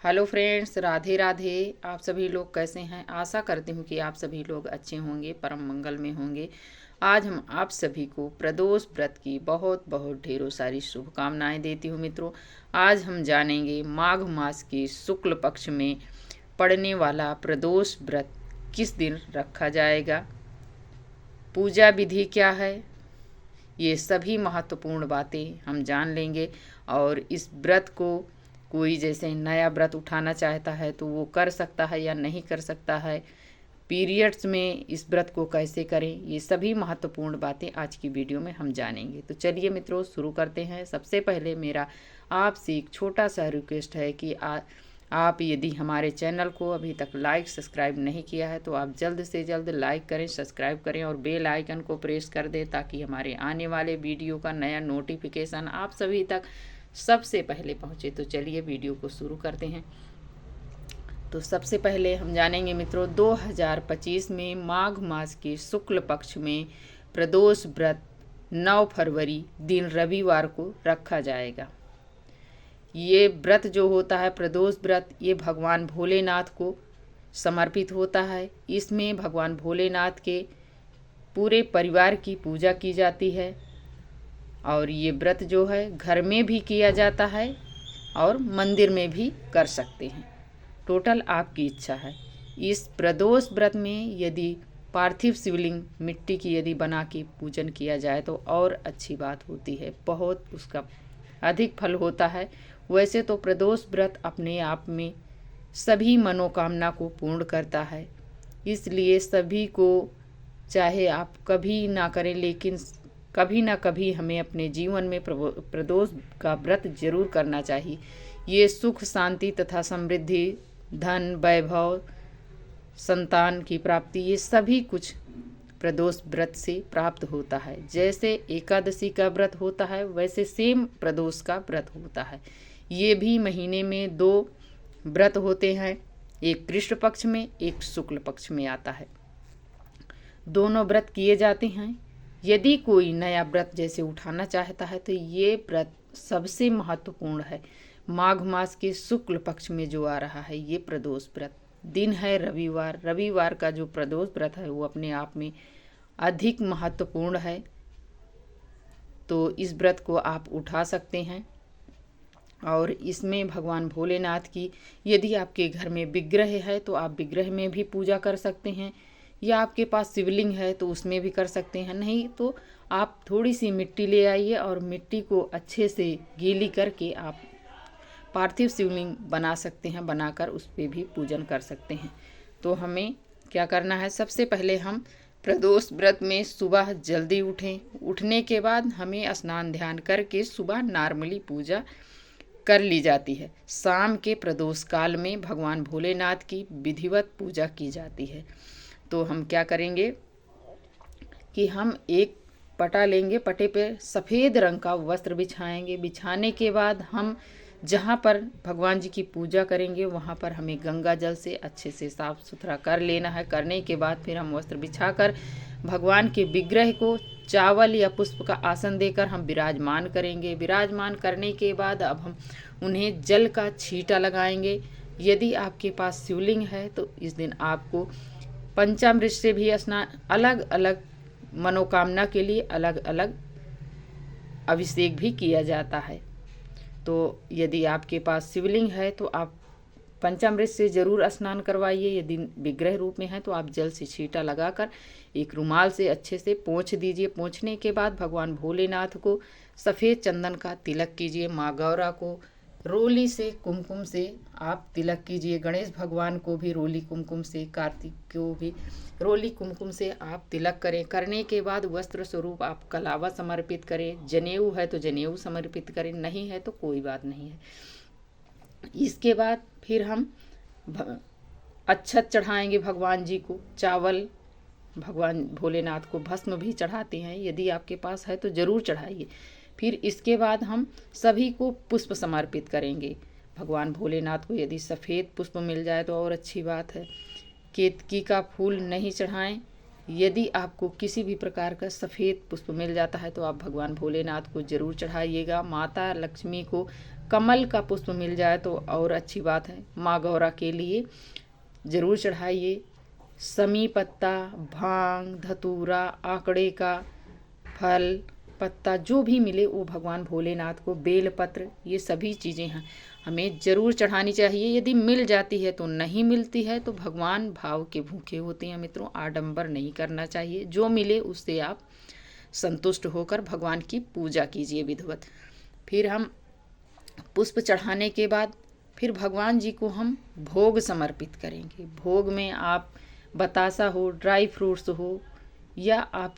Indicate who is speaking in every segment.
Speaker 1: Hello friends, Radhe Radhe. आप सभी लोग कैसे हैं? आशा करती हूँ कि आप सभी लोग अच्छे होंगे, परम मंगल में होंगे। आज हम आप सभी को प्रदोष व्रत की बहुत बहुत ढेरों सारी शुभकामनाएं देती हूँ। मित्रों, आज हम जानेंगे माघ मास के शुक्ल पक्ष में पड़ने वाला प्रदोष व्रत किस दिन रखा जाएगा, पूजा विधि क्या है, ये सभी महत्वपूर्ण बातें हम जान लेंगे। और इस व्रत को कोई जैसे नया व्रत उठाना चाहता है तो वो कर सकता है या नहीं कर सकता है, पीरियड्स में इस व्रत को कैसे करें, ये सभी महत्वपूर्ण बातें आज की वीडियो में हम जानेंगे। तो चलिए मित्रों, शुरू करते हैं। सबसे पहले मेरा आपसे एक छोटा सा रिक्वेस्ट है कि आप यदि हमारे चैनल को अभी तक लाइक सब्सक्राइब नहीं किया है तो आप जल्द से जल्द लाइक करें, सब्सक्राइब करें और बेल आइकन को प्रेस कर दें, ताकि हमारे आने वाले वीडियो का नया नोटिफिकेशन आप सभी तक सबसे पहले पहुंचे। तो चलिए वीडियो को शुरू करते हैं। तो सबसे पहले हम जानेंगे मित्रों, 2025 में माघ मास के शुक्ल पक्ष में प्रदोष व्रत 9 फरवरी दिन रविवार को रखा जाएगा। ये व्रत जो होता है प्रदोष व्रत, ये भगवान भोलेनाथ को समर्पित होता है। इसमें भगवान भोलेनाथ के पूरे परिवार की पूजा की जाती है और ये व्रत जो है घर में भी किया जाता है और मंदिर में भी कर सकते हैं। टोटल आपकी इच्छा है। इस प्रदोष व्रत में यदि पार्थिव शिवलिंग मिट्टी की यदि बना के पूजन किया जाए तो और अच्छी बात होती है, बहुत उसका अधिक फल होता है। वैसे तो प्रदोष व्रत अपने आप में सभी मनोकामना को पूर्ण करता है, इसलिए सभी को, चाहे आप कभी ना करें लेकिन कभी ना कभी हमें अपने जीवन में प्रदोष का व्रत जरूर करना चाहिए। ये सुख शांति तथा समृद्धि, धन वैभव, संतान की प्राप्ति, ये सभी कुछ प्रदोष व्रत से प्राप्त होता है। जैसे एकादशी का व्रत होता है वैसे सेम प्रदोष का व्रत होता है। ये भी महीने में 2 व्रत होते हैं, एक कृष्ण पक्ष में एक शुक्ल पक्ष में आता है। दोनों व्रत किए जाते हैं। यदि कोई नया व्रत जैसे उठाना चाहता है तो ये व्रत सबसे महत्वपूर्ण है। माघ मास के शुक्ल पक्ष में जो आ रहा है ये प्रदोष व्रत, दिन है रविवार। रविवार का जो प्रदोष व्रत है वो अपने आप में अधिक महत्वपूर्ण है। तो इस व्रत को आप उठा सकते हैं और इसमें भगवान भोलेनाथ की, यदि आपके घर में विग्रह है तो आप विग्रह में भी पूजा कर सकते हैं, या आपके पास शिवलिंग है तो उसमें भी कर सकते हैं। नहीं तो आप थोड़ी सी मिट्टी ले आइए और मिट्टी को अच्छे से गीली करके आप पार्थिव शिवलिंग बना सकते हैं, बनाकर उस पर भी पूजन कर सकते हैं। तो हमें क्या करना है, सबसे पहले हम प्रदोष व्रत में सुबह जल्दी उठें। उठने के बाद हमें स्नान ध्यान करके सुबह नॉर्मली पूजा कर ली जाती है। शाम के प्रदोष काल में भगवान भोलेनाथ की विधिवत पूजा की जाती है। तो हम क्या करेंगे कि हम एक पटा लेंगे, पटे पे सफ़ेद रंग का वस्त्र बिछाएंगे। बिछाने के बाद हम जहाँ पर भगवान जी की पूजा करेंगे वहाँ पर हमें गंगा जल से अच्छे से साफ़ सुथरा कर लेना है। करने के बाद फिर हम वस्त्र बिछाकर भगवान के विग्रह को चावल या पुष्प का आसन देकर हम विराजमान करेंगे। विराजमान करने के बाद अब हम उन्हें जल का छींटा लगाएंगे। यदि आपके पास शिवलिंग है तो इस दिन आपको पंचामृत से भी स्नान, अलग अलग मनोकामना के लिए अलग अलग अभिषेक भी किया जाता है। तो यदि आपके पास शिवलिंग है तो आप पंचामृत से जरूर स्नान करवाइए। यदि विग्रह रूप में है तो आप जल से छींटा लगाकर एक रुमाल से अच्छे से पोंछ दीजिए। पोंछने के बाद भगवान भोलेनाथ को सफ़ेद चंदन का तिलक कीजिए। माँ गौरा को रोली से कुमकुम से आप तिलक कीजिए। गणेश भगवान को भी रोली कुमकुम से, कार्तिक को भी रोली कुमकुम से आप तिलक करें। करने के बाद वस्त्र स्वरूप आप कलावा समर्पित करें। जनेऊ है तो जनेऊ समर्पित करें, नहीं है तो कोई बात नहीं है। इसके बाद फिर हम अक्षत चढ़ाएंगे भगवान जी को। चावल, भगवान भोलेनाथ को भस्म भी चढ़ाते हैं, यदि आपके पास है तो ज़रूर चढ़ाइए। फिर इसके बाद हम सभी को पुष्प समर्पित करेंगे भगवान भोलेनाथ को। यदि सफ़ेद पुष्प मिल जाए तो और अच्छी बात है। केतकी का फूल नहीं चढ़ाएं। यदि आपको किसी भी प्रकार का सफ़ेद पुष्प मिल जाता है तो आप भगवान भोलेनाथ को ज़रूर चढ़ाइएगा। माता लक्ष्मी को कमल का पुष्प मिल जाए तो और अच्छी बात है। माँ गौरा के लिए ज़रूर चढ़ाइए। समी पत्ता, भांग, धतूरा, आकड़े का फल, पत्ता जो भी मिले वो भगवान भोलेनाथ को, बेलपत्र, ये सभी चीज़ें हैं हमें ज़रूर चढ़ानी चाहिए। यदि मिल जाती है तो नहीं मिलती है तो भगवान भाव के भूखे होते हैं मित्रों, आडंबर नहीं करना चाहिए। जो मिले उससे आप संतुष्ट होकर भगवान की पूजा कीजिए विधिवत। फिर हम पुष्प चढ़ाने के बाद फिर भगवान जी को हम भोग समर्पित करेंगे। भोग में आप बतासा हो, ड्राई फ्रूट्स हो, या आप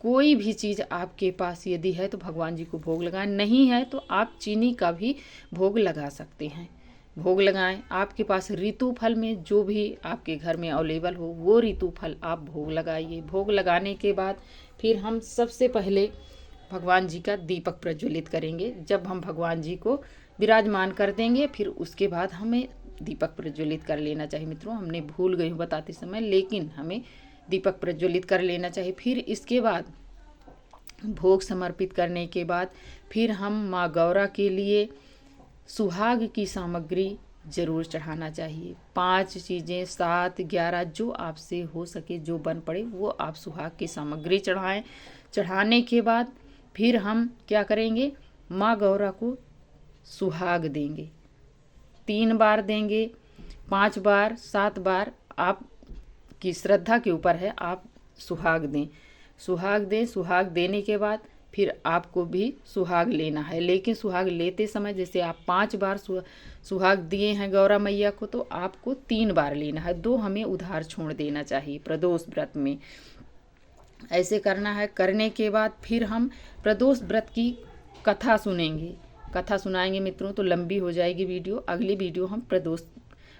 Speaker 1: कोई भी चीज़ आपके पास यदि है तो भगवान जी को भोग लगाएं, नहीं है तो आप चीनी का भी भोग लगा सकते हैं। भोग लगाएं। आपके पास ऋतु फल में जो भी आपके घर में अवेलेबल हो वो ऋतु फल आप भोग लगाइए। भोग लगाने के बाद फिर हम सबसे पहले भगवान जी का दीपक प्रज्वलित करेंगे। जब हम भगवान जी को विराजमान कर देंगे फिर उसके बाद हमें दीपक प्रज्वलित कर लेना चाहिए मित्रों। हमने भूल गई हूँ बताते समय, लेकिन हमें दीपक प्रज्वलित कर लेना चाहिए। फिर इसके बाद भोग समर्पित करने के बाद फिर हम माँ गौरा के लिए सुहाग की सामग्री जरूर चढ़ाना चाहिए। 5 चीज़ें, 7, 11 जो आपसे हो सके, जो बन पड़े वो आप सुहाग की सामग्री चढ़ाएं। चढ़ाने के बाद फिर हम क्या करेंगे, माँ गौरा को सुहाग देंगे। 3 बार देंगे, 5 बार, 7 बार, आप की श्रद्धा के ऊपर है, आप सुहाग दें। सुहाग दें। सुहाग देने के बाद फिर आपको भी सुहाग लेना है, लेकिन सुहाग लेते समय जैसे आप 5 बार सुहाग दिए हैं गौरा मैया को तो आपको 3 बार लेना है, 2 हमें उधार छोड़ देना चाहिए प्रदोष व्रत में। ऐसे करना है। करने के बाद फिर हम प्रदोष व्रत की कथा सुनेंगे। कथा सुनाएंगे मित्रों तो लंबी हो जाएगी वीडियो, अगली वीडियो हम प्रदोष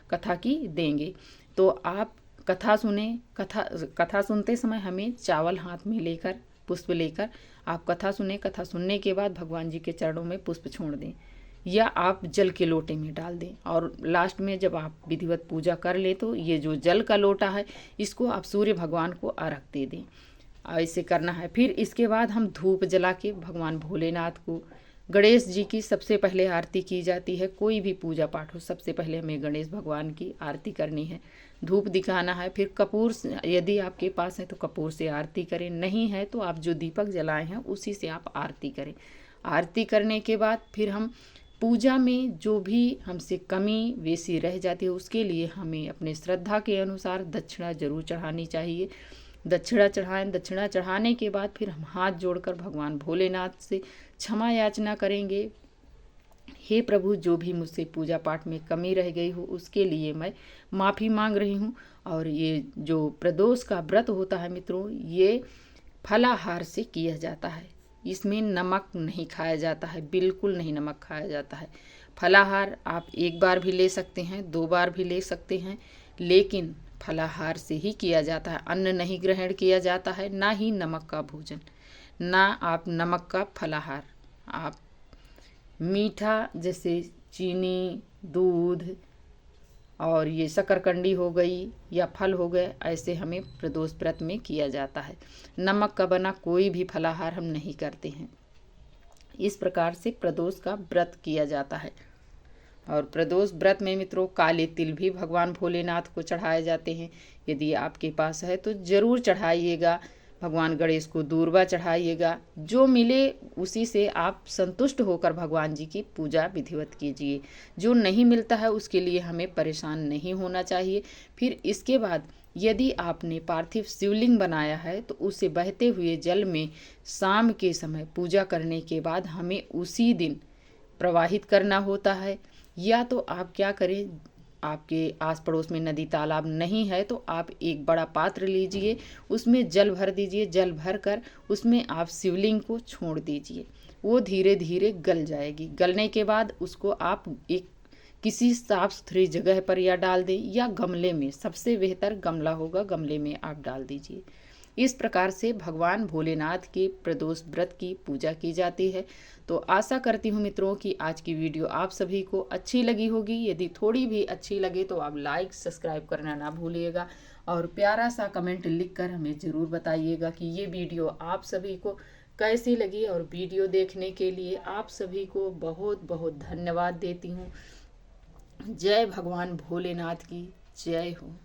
Speaker 1: कथा की देंगे। तो आप कथा सुने। कथा सुनते समय हमें चावल हाथ में लेकर, पुष्प लेकर आप कथा सुने। कथा सुनने के बाद भगवान जी के चरणों में पुष्प छोड़ दें या आप जल के लोटे में डाल दें। और लास्ट में जब आप विधिवत पूजा कर ले तो ये जो जल का लोटा है इसको आप सूर्य भगवान को अर्घ दे दें। ऐसे करना है। फिर इसके बाद हम धूप जला के भगवान भोलेनाथ को, गणेश जी की सबसे पहले आरती की जाती है। कोई भी पूजा पाठ हो सबसे पहले हमें गणेश भगवान की आरती करनी है, धूप दिखाना है। फिर कपूर यदि आपके पास है तो कपूर से आरती करें, नहीं है तो आप जो दीपक जलाए हैं उसी से आप आरती करें। आरती करने के बाद फिर हम पूजा में जो भी हमसे कमी बेसी रह जाती है उसके लिए हमें अपने श्रद्धा के अनुसार दक्षिणा जरूर चढ़ानी चाहिए। दक्षिणा चढ़ाएं। दक्षिणा चढ़ाने के बाद फिर हम हाथ जोड़कर भगवान भोलेनाथ से क्षमा याचना करेंगे। हे प्रभु, जो भी मुझसे पूजा पाठ में कमी रह गई हो उसके लिए मैं माफ़ी मांग रही हूँ। और ये जो प्रदोष का व्रत होता है मित्रों, ये फलाहार से किया जाता है। इसमें नमक नहीं खाया जाता है, बिल्कुल नहीं नमक खाया जाता है। फलाहार आप 1 बार भी ले सकते हैं, 2 बार भी ले सकते हैं, लेकिन फलाहार से ही किया जाता है। अन्न नहीं ग्रहण किया जाता है, ना ही नमक का भोजन, ना आप नमक का फलाहार। आप मीठा जैसे चीनी, दूध और ये शकरकंडी हो गई या फल हो गए, ऐसे हमें प्रदोष व्रत में किया जाता है। नमक का बना कोई भी फलाहार हम नहीं करते हैं। इस प्रकार से प्रदोष का व्रत किया जाता है। और प्रदोष व्रत में मित्रों काले तिल भी भगवान भोलेनाथ को चढ़ाए जाते हैं। यदि आपके पास है तो ज़रूर चढ़ाइएगा। भगवान गणेश को दूर्वा चढ़ाइएगा। जो मिले उसी से आप संतुष्ट होकर भगवान जी की पूजा विधिवत कीजिए। जो नहीं मिलता है उसके लिए हमें परेशान नहीं होना चाहिए। फिर इसके बाद यदि आपने पार्थिव शिवलिंग बनाया है तो उसे बहते हुए जल में शाम के समय पूजा करने के बाद हमें उसी दिन प्रवाहित करना होता है। या तो आप क्या करें, आपके आस पड़ोस में नदी तालाब नहीं है तो आप एक बड़ा पात्र लीजिए, उसमें जल भर दीजिए। जल भर कर उसमें आप शिवलिंग को छोड़ दीजिए, वो धीरे धीरे गल जाएगी। गलने के बाद उसको आप एक किसी साफ सुथरी जगह पर या डाल दें या गमले में, सबसे बेहतर गमला होगा, गमले में आप डाल दीजिए। इस प्रकार से भगवान भोलेनाथ के प्रदोष व्रत की पूजा की जाती है। तो आशा करती हूँ मित्रों कि आज की वीडियो आप सभी को अच्छी लगी होगी। यदि थोड़ी भी अच्छी लगे तो आप लाइक सब्सक्राइब करना ना भूलिएगा और प्यारा सा कमेंट लिखकर हमें ज़रूर बताइएगा कि ये वीडियो आप सभी को कैसी लगी और वीडियो देखने के लिए आप सभी को बहुत बहुत धन्यवाद देती हूँ। जय भगवान भोलेनाथ की जय हो।